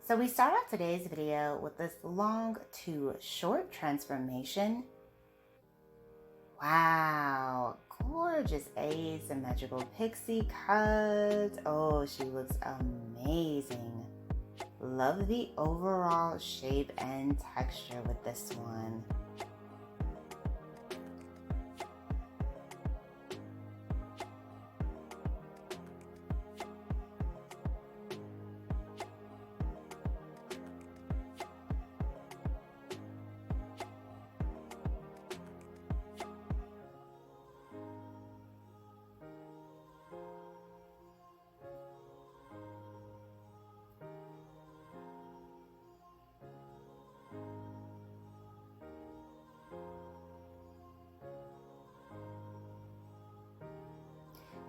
So we start off today's video with this long to short transformation. Wow, gorgeous asymmetrical pixie cut. Oh, she looks amazing. Love the overall shape and texture with this one.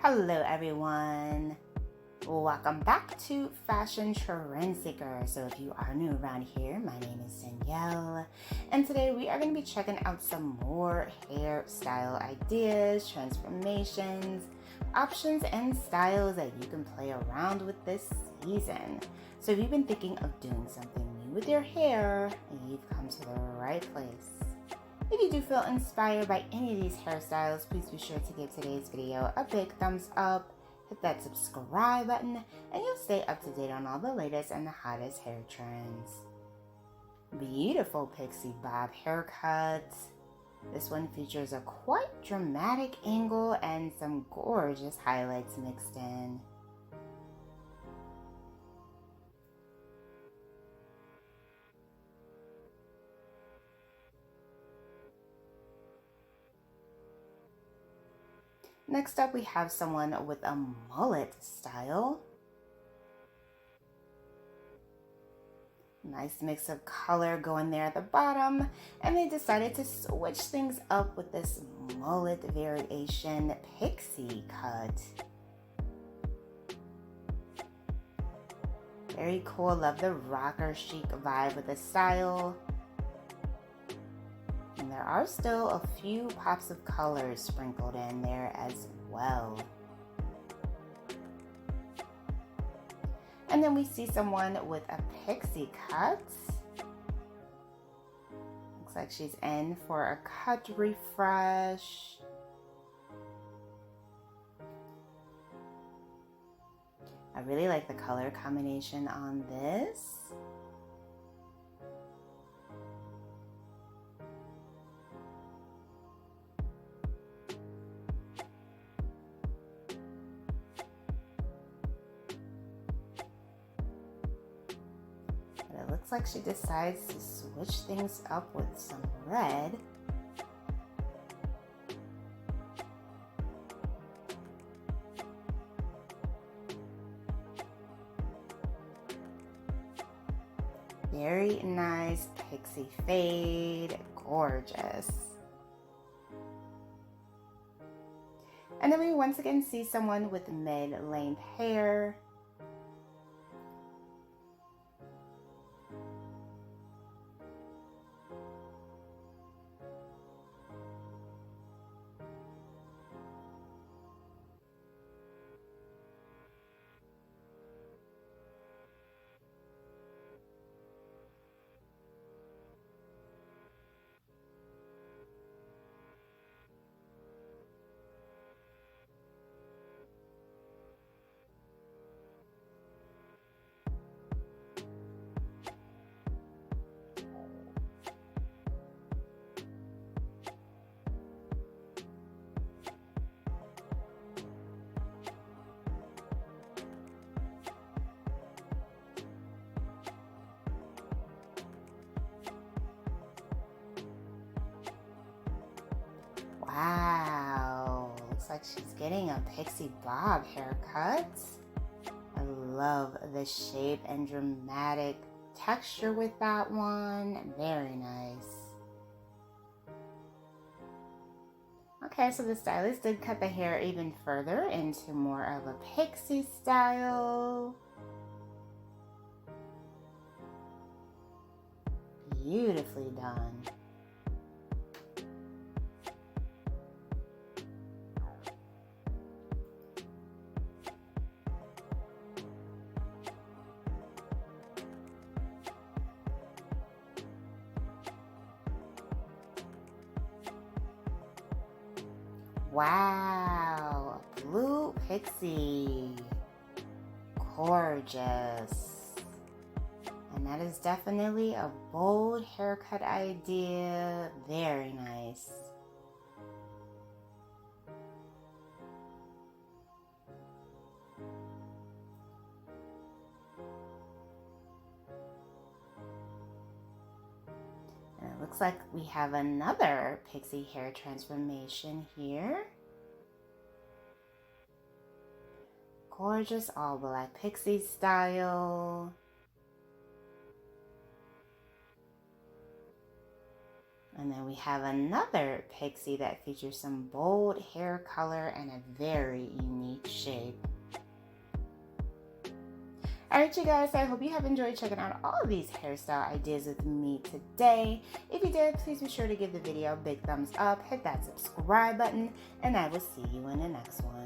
Hello everyone, welcome back to Fashion Trend Seeker. So if you are new around here, my name is Danielle, and today we are going to be checking out some more hairstyle ideas, transformations, options, and styles that you can play around with this season. So if you've been thinking of doing something new with your hair, you've come to the right place. If you do feel inspired by any of these hairstyles, please be sure to give today's video a big thumbs up, hit that subscribe button, and you'll stay up to date on all the latest and the hottest hair trends. Beautiful pixie bob haircut. This one features a quite dramatic angle and some gorgeous highlights mixed in. Next up, we have someone with a mullet style. Nice mix of color going there at the bottom. And they decided to switch things up with this mullet variation pixie cut. Very cool. Love the rocker chic vibe with the style. And there are still a few pops of color sprinkled in there as well. And then we see someone with a pixie cut. Looks like she's in for a cut refresh. I really like the color combination on this. It looks like she decides to switch things up with some red. Very nice pixie fade, gorgeous. And then we once again see someone with mid-length hair. Wow, looks like she's getting a pixie bob haircut. I love the shape and dramatic texture with that one. Very nice. Okay, so the stylist did cut the hair even further into more of a pixie style. Beautifully done. Wow, blue pixie. Gorgeous. And that is definitely a bold haircut idea. Very nice. And it looks like we have another pixie hair transformation here. Gorgeous all black pixie style. And then we have another pixie that features some bold hair color and a very unique shape. Alright you guys, I hope you have enjoyed checking out all of these hairstyle ideas with me today. If you did, please be sure to give the video a big thumbs up, hit that subscribe button, and I will see you in the next one.